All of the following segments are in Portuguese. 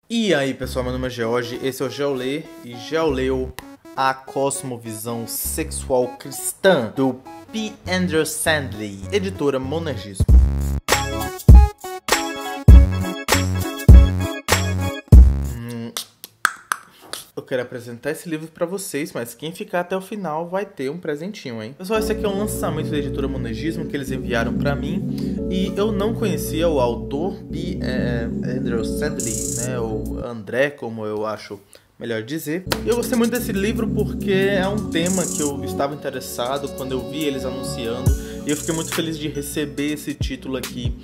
E aí pessoal, meu nome é George, esse é o Geolê e Geoleu, a cosmovisão sexual cristã do P. Andrew Sandley, editora Monergismo. Eu quero apresentar esse livro pra vocês, mas quem ficar até o final vai ter um presentinho, hein? Pessoal, esse aqui é um lançamento da editora Monergismo que eles enviaram pra mim e eu não conhecia o autor, P. Andrew Sandley, né? Ou André, como eu acho melhor dizer. Eu gostei muito desse livro porque é um tema que eu estava interessado quando eu vi eles anunciando e eu fiquei muito feliz de receber esse título aqui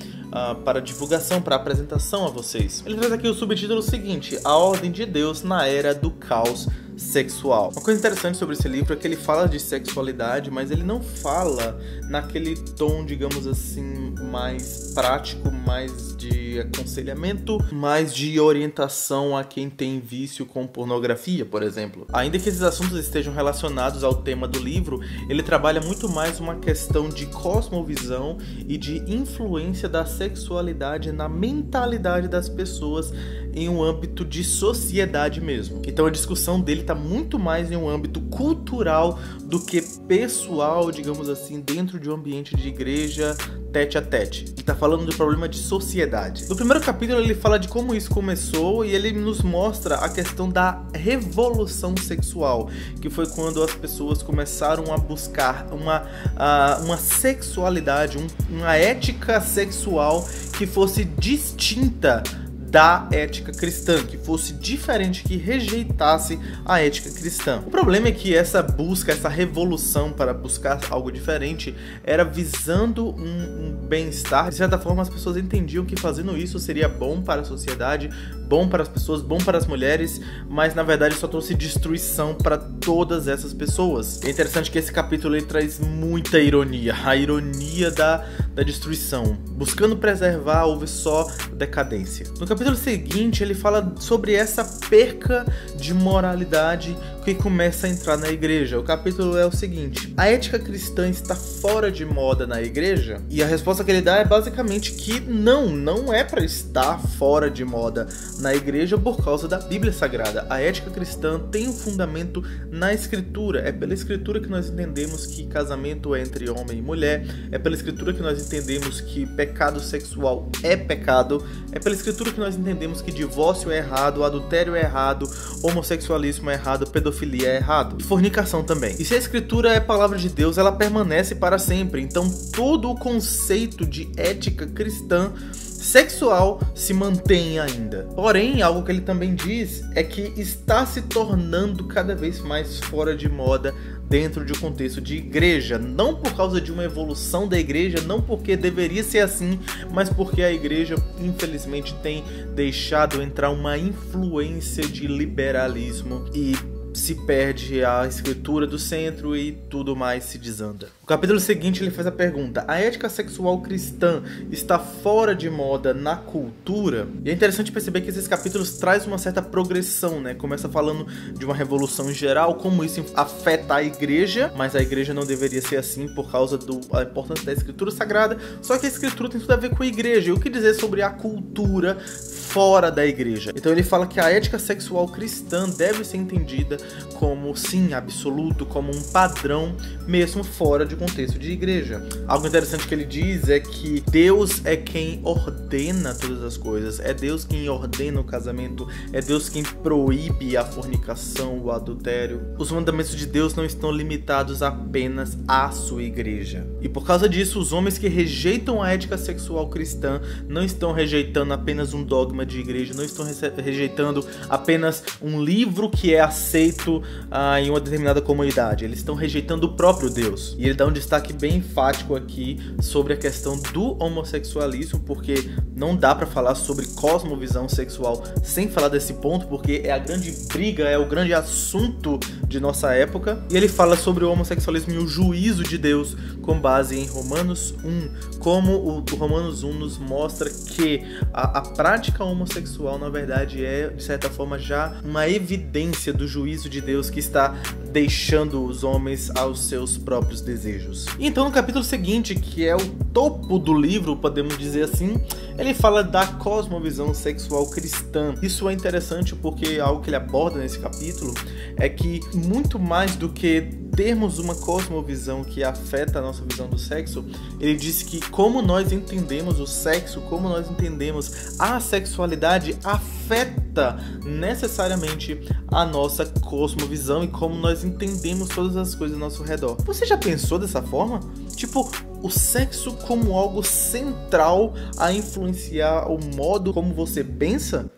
para divulgação, para apresentação a vocês. Ele traz aqui o subtítulo seguinte: A Ordem de Deus na Era do Caos Sexual. Uma coisa interessante sobre esse livro é que ele fala de sexualidade, mas ele não fala naquele tom, digamos assim, mais prático, mais de aconselhamento, mais de orientação a quem tem vício com pornografia, por exemplo. Ainda que esses assuntos estejam relacionados ao tema do livro, ele trabalha muito mais uma questão de cosmovisão e de influência da sexualidade na mentalidade das pessoas em um âmbito de sociedade mesmo. Então a discussão dele está muito mais em um âmbito cultural do que pessoal, digamos assim, dentro de um ambiente de igreja, tete a tete. Ele tá falando do problema de sociedade. No primeiro capítulo ele fala de como isso começou e ele nos mostra a questão da revolução sexual, que foi quando as pessoas começaram a buscar uma sexualidade, uma ética sexual que fosse distinta da ética cristã, que fosse diferente, que rejeitasse a ética cristã. O problema é que essa busca, essa revolução para buscar algo diferente era visando um bem-estar. De certa forma, as pessoas entendiam que fazendo isso seria bom para a sociedade, bom para as pessoas, bom para as mulheres, mas na verdade só trouxe destruição para todas essas pessoas. É interessante que esse capítulo ele traz muita ironia, a ironia da destruição. Buscando preservar, houve só decadência. No capítulo seguinte, ele fala sobre essa perca de moralidade que começa a entrar na igreja. O capítulo é o seguinte: a ética cristã está fora de moda na igreja? E a resposta que ele dá é basicamente que não é para estar fora de moda na igreja por causa da Bíblia Sagrada. A ética cristã tem um fundamento na Escritura. É pela Escritura que nós entendemos que casamento é entre homem e mulher. É pela Escritura que nós entendemos que pecado sexual é pecado. É pela Escritura que nós entendemos que divórcio é errado, adultério é errado, homossexualismo é errado, pedofilia é errado, e fornicação também. E se a Escritura é palavra de Deus, ela permanece para sempre. Então todo o conceito de ética cristã sexual se mantém ainda. Porém, algo que ele também diz é que está se tornando cada vez mais fora de moda dentro de um contexto de igreja, não por causa de uma evolução da igreja, não porque deveria ser assim, mas porque a igreja infelizmente tem deixado entrar uma influência de liberalismo e se perde a escritura do centro e tudo mais se desanda. O capítulo seguinte ele faz a pergunta: a ética sexual cristã está fora de moda na cultura? E é interessante perceber que esses capítulos trazem uma certa progressão, né? Começa falando de uma revolução em geral, como isso afeta a igreja, mas a igreja não deveria ser assim por causa da importância da escritura sagrada. Só que a escritura tem tudo a ver com a igreja. E o que dizer sobre a cultura fora da igreja? Então ele fala que a ética sexual cristã deve ser entendida como, sim, absoluto, como um padrão, mesmo fora de contexto de igreja. Algo interessante que ele diz é que Deus é quem ordena todas as coisas, é Deus quem ordena o casamento, é Deus quem proíbe a fornicação, o adultério. Os mandamentos de Deus não estão limitados apenas à sua igreja. E por causa disso, os homens que rejeitam a ética sexual cristã não estão rejeitando apenas um dogma de igreja, não estão rejeitando apenas um livro que é aceito em uma determinada comunidade. Eles estão rejeitando o próprio Deus. E ele dá um destaque bem enfático aqui sobre a questão do homossexualismo, porque não dá para falar sobre cosmovisão sexual sem falar desse ponto, porque é a grande briga, é o grande assunto de nossa época. E ele fala sobre o homossexualismo e o juízo de Deus com base em Romanos 1, como o Romanos 1 nos mostra que a prática homossexual na verdade é, de certa forma, já uma evidência do juízo de Deus que está deixando os homens aos seus próprios desejos. Então no capítulo seguinte, que é o topo do livro, podemos dizer assim, ele fala da cosmovisão sexual cristã. Isso é interessante porque algo que ele aborda nesse capítulo é que muito mais do que termos uma cosmovisão que afeta a nossa visão do sexo, ele diz que como nós entendemos o sexo, como nós entendemos a sexualidade, afeta necessariamente a nossa cosmovisão e como nós entendemos todas as coisas ao nosso redor. Você já pensou dessa forma? Tipo, o sexo como algo central a influenciar o modo como você pensa?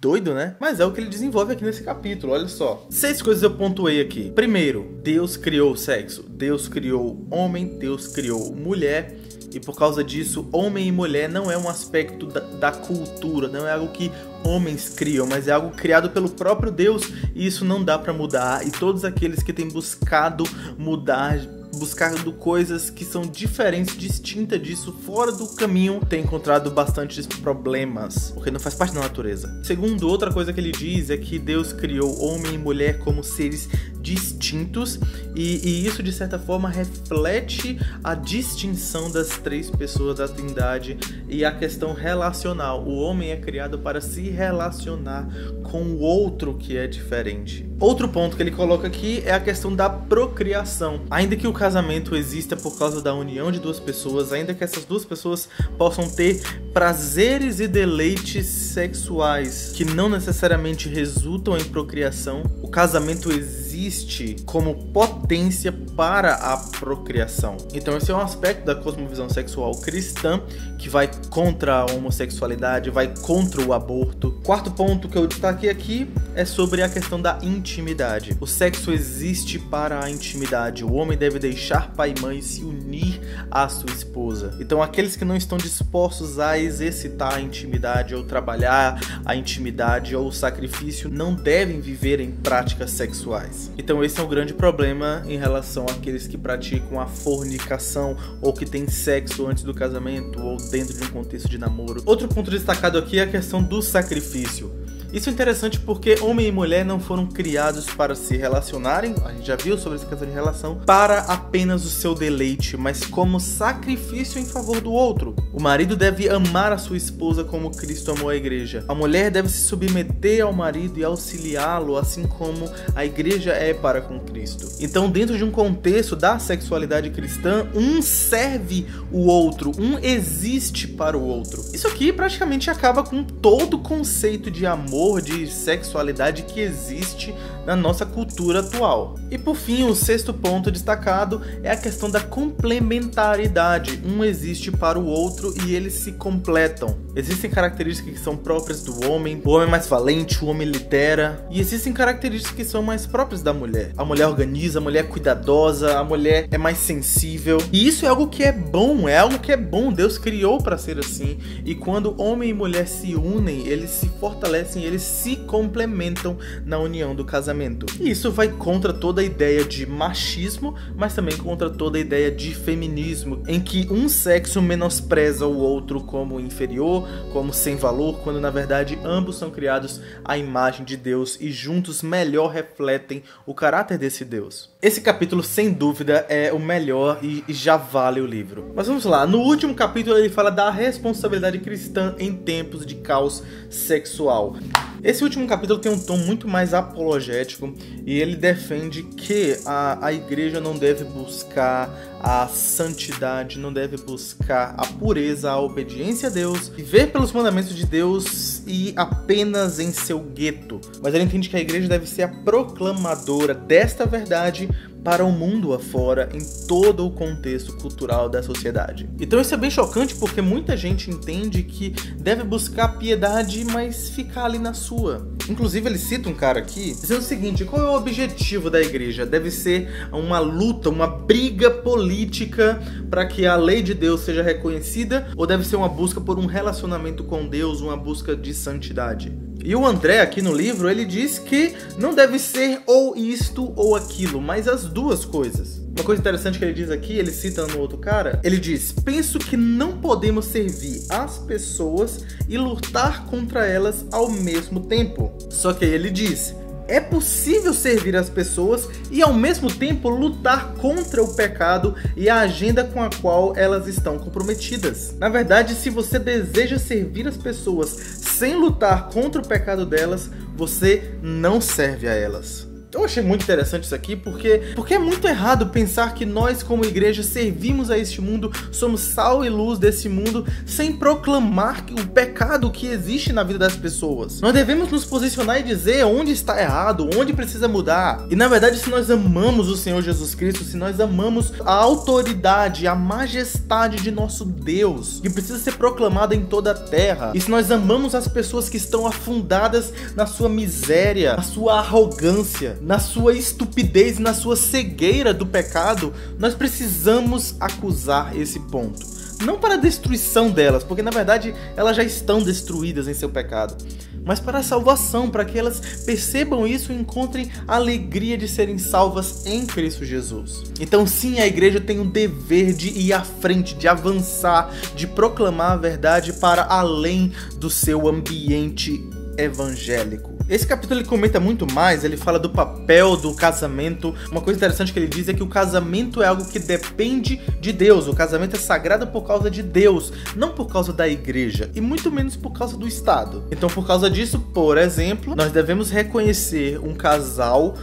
Doido, né? Mas é o que ele desenvolve aqui nesse capítulo, olha só. 6 coisas eu pontuei aqui. Primeiro, Deus criou o sexo. Deus criou homem, Deus criou mulher. E por causa disso, homem e mulher não é um aspecto da cultura, não é algo que homens criam, mas é algo criado pelo próprio Deus. E isso não dá pra mudar. E todos aqueles que têm buscado mudar, buscando coisas que são diferentes, distintas disso, fora do caminho, tem encontrado bastantes problemas, porque não faz parte da natureza. Segundo, outra coisa que ele diz é que Deus criou homem e mulher como seres distintos e isso de certa forma reflete a distinção das 3 pessoas da Trindade e a questão relacional. O homem é criado para se relacionar com o outro que é diferente. Outro ponto que ele coloca aqui é a questão da procriação. Ainda que o casamento exista por causa da união de 2 pessoas, ainda que essas 2 pessoas possam ter prazeres e deleites sexuais que não necessariamente resultam em procriação, o casamento existe como potência para a procriação. Então esse é um aspecto da cosmovisão sexual cristã que vai contra a homossexualidade, vai contra o aborto. Quarto ponto que eu destaquei aqui é sobre a questão da intimidade. O sexo existe para a intimidade. O homem deve deixar pai e mãe e se unir à sua esposa. Então aqueles que não estão dispostos a exercitar a intimidade ou trabalhar a intimidade ou o sacrifício não devem viver em práticas sexuais. Então esse é um grande problema em relação àqueles que praticam a fornicação ou que têm sexo antes do casamento ou dentro de um contexto de namoro. Outro ponto destacado aqui é a questão do sacrifício. Isso é interessante porque homem e mulher não foram criados para se relacionarem, a gente já viu sobre essa questão de relação, para apenas o seu deleite, mas como sacrifício em favor do outro. O marido deve amar a sua esposa como Cristo amou a igreja. A mulher deve se submeter ao marido e auxiliá-lo, assim como a igreja é para com Cristo. Então, dentro de um contexto da sexualidade cristã, um serve o outro, um existe para o outro. Isso aqui praticamente acaba com todo o conceito de amor, de sexualidade que existe na nossa cultura atual. E por fim, o 6º ponto destacado é a questão da complementaridade. Um existe para o outro e eles se completam. Existem características que são próprias do homem, o homem é mais valente, o homem lidera, e existem características que são mais próprias da mulher. A mulher organiza, a mulher é cuidadosa, a mulher é mais sensível. E isso é algo que é bom, Deus criou para ser assim. E quando homem e mulher se unem, eles se fortalecem, eles se complementam na união do casamento. E isso vai contra toda a ideia de machismo, mas também contra toda a ideia de feminismo, em que um sexo menospreza o outro como inferior, como sem valor, quando na verdade ambos são criados à imagem de Deus e juntos melhor refletem o caráter desse Deus. Esse capítulo, sem dúvida, é o melhor e já vale o livro. Mas vamos lá, no último capítulo ele fala da responsabilidade cristã em tempos de caos sexual. Esse último capítulo tem um tom muito mais apologético e ele defende que a igreja não deve buscar a santidade, não deve buscar a pureza, a obediência a Deus, viver pelos mandamentos de Deus e apenas em seu gueto. Mas ele entende que a igreja deve ser a proclamadora desta verdade para o mundo afora, em todo o contexto cultural da sociedade. Então isso é bem chocante porque muita gente entende que deve buscar piedade, mas ficar ali na sua. Inclusive ele cita um cara aqui dizendo o seguinte: qual é o objetivo da igreja? Deve ser uma luta, uma briga política para que a lei de Deus seja reconhecida, ou deve ser uma busca por um relacionamento com Deus, uma busca de santidade? E o André, aqui no livro, ele diz que não deve ser ou isto ou aquilo, mas as duas coisas. Uma coisa interessante que ele diz aqui, ele cita no outro cara, ele diz: penso que não podemos servir as pessoas e lutar contra elas ao mesmo tempo. Só que aí ele diz: É possível servir as pessoas e ao mesmo tempo lutar contra o pecado e a agenda com a qual elas estão comprometidas. Na verdade, se você deseja servir as pessoas sem lutar contra o pecado delas, você não serve a elas. Eu achei muito interessante isso aqui porque é muito errado pensar que nós como igreja servimos a este mundo, somos sal e luz desse mundo, sem proclamar o pecado que existe na vida das pessoas. Nós devemos nos posicionar e dizer onde está errado, onde precisa mudar. E na verdade, se nós amamos o Senhor Jesus Cristo, se nós amamos a autoridade, a majestade de nosso Deus, que precisa ser proclamada em toda a terra, e se nós amamos as pessoas que estão afundadas na sua miséria, na sua arrogância, na sua estupidez, na sua cegueira do pecado, nós precisamos acusar esse ponto. Não para a destruição delas, porque na verdade elas já estão destruídas em seu pecado, mas para a salvação, para que elas percebam isso e encontrem a alegria de serem salvas em Cristo Jesus. Então sim, a igreja tem o dever de ir à frente, de avançar, de proclamar a verdade para além do seu ambiente evangélico. Esse capítulo ele comenta muito mais, ele fala do papel do casamento. Uma coisa interessante que ele diz é que o casamento é algo que depende de Deus. O casamento é sagrado por causa de Deus, não por causa da igreja, e muito menos por causa do Estado. Então, por causa disso, por exemplo, nós devemos reconhecer um casal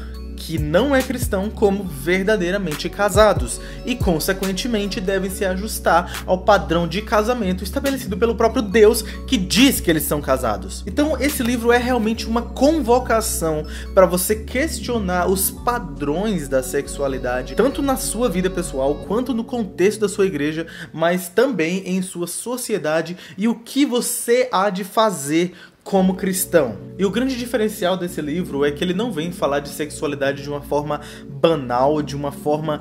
que não é cristão como verdadeiramente casados e, consequentemente, devem se ajustar ao padrão de casamento estabelecido pelo próprio Deus, que diz que eles são casados. Então, esse livro é realmente uma convocação para você questionar os padrões da sexualidade, tanto na sua vida pessoal quanto no contexto da sua igreja, mas também em sua sociedade, e o que você há de fazer como cristão. E o grande diferencial desse livro é que ele não vem falar de sexualidade de uma forma banal, de uma forma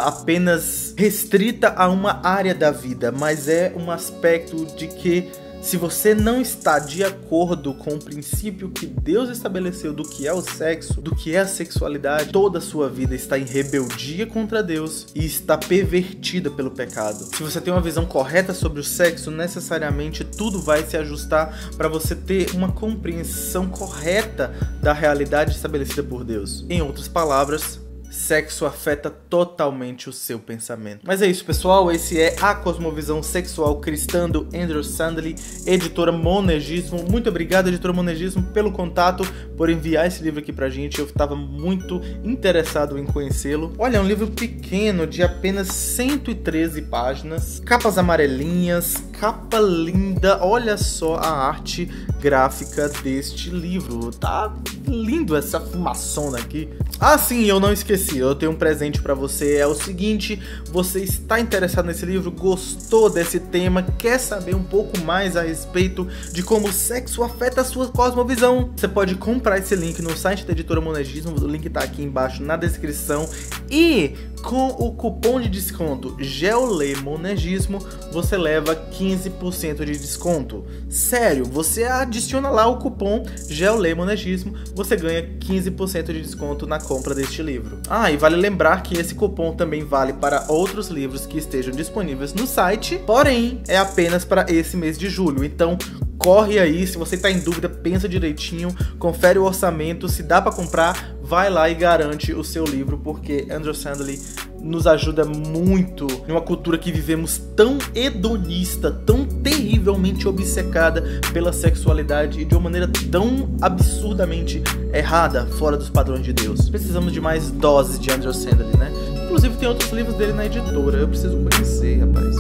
apenas restrita a uma área da vida, mas é um aspecto de que, se você não está de acordo com o princípio que Deus estabeleceu do que é o sexo, do que é a sexualidade, toda a sua vida está em rebeldia contra Deus e está pervertida pelo pecado. Se você tem uma visão correta sobre o sexo, necessariamente tudo vai se ajustar para você ter uma compreensão correta da realidade estabelecida por Deus. Em outras palavras, sexo afeta totalmente o seu pensamento. Mas é isso, pessoal. Esse é A Cosmovisão Sexual Cristã, do Andrew Sandley, editora Monergismo. Muito obrigado, editora Monergismo, pelo contato, por enviar esse livro aqui pra gente. Eu estava muito interessado em conhecê-lo. Olha, é um livro pequeno, de apenas 113 páginas, capas amarelinhas, capa linda. Olha só a arte gráfica deste livro. Tá lindo essa fumaçona aqui. Ah, sim, eu não esqueci, eu tenho um presente pra você. É o seguinte: você está interessado nesse livro, gostou desse tema, quer saber um pouco mais a respeito de como o sexo afeta a sua cosmovisão? Você pode comprar esse link no site da editora Monergismo, o link tá aqui embaixo na descrição, e com o cupom de desconto GEOLEMONERGISMO você leva 15% de desconto. Sério, você adiciona lá o cupom GEOLEMONERGISMO, você ganha 15% de desconto na compra deste livro. Ah, e vale lembrar que esse cupom também vale para outros livros que estejam disponíveis no site, porém é apenas para esse mês de julho. Então corre aí, se você está em dúvida, pensa direitinho, confere o orçamento, se dá para comprar, vai lá e garante o seu livro, porque Andrew Sandley nos ajuda muito em uma cultura que vivemos tão hedonista, tão terrivelmente obcecada pela sexualidade e de uma maneira tão absurdamente errada, fora dos padrões de Deus. Precisamos de mais doses de Andrew Sandley, né? Inclusive tem outros livros dele na editora, eu preciso conhecer, rapaz.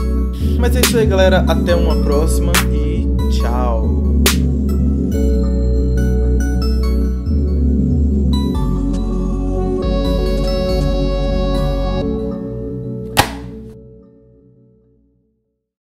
Mas é isso aí, galera, até uma próxima e tchau!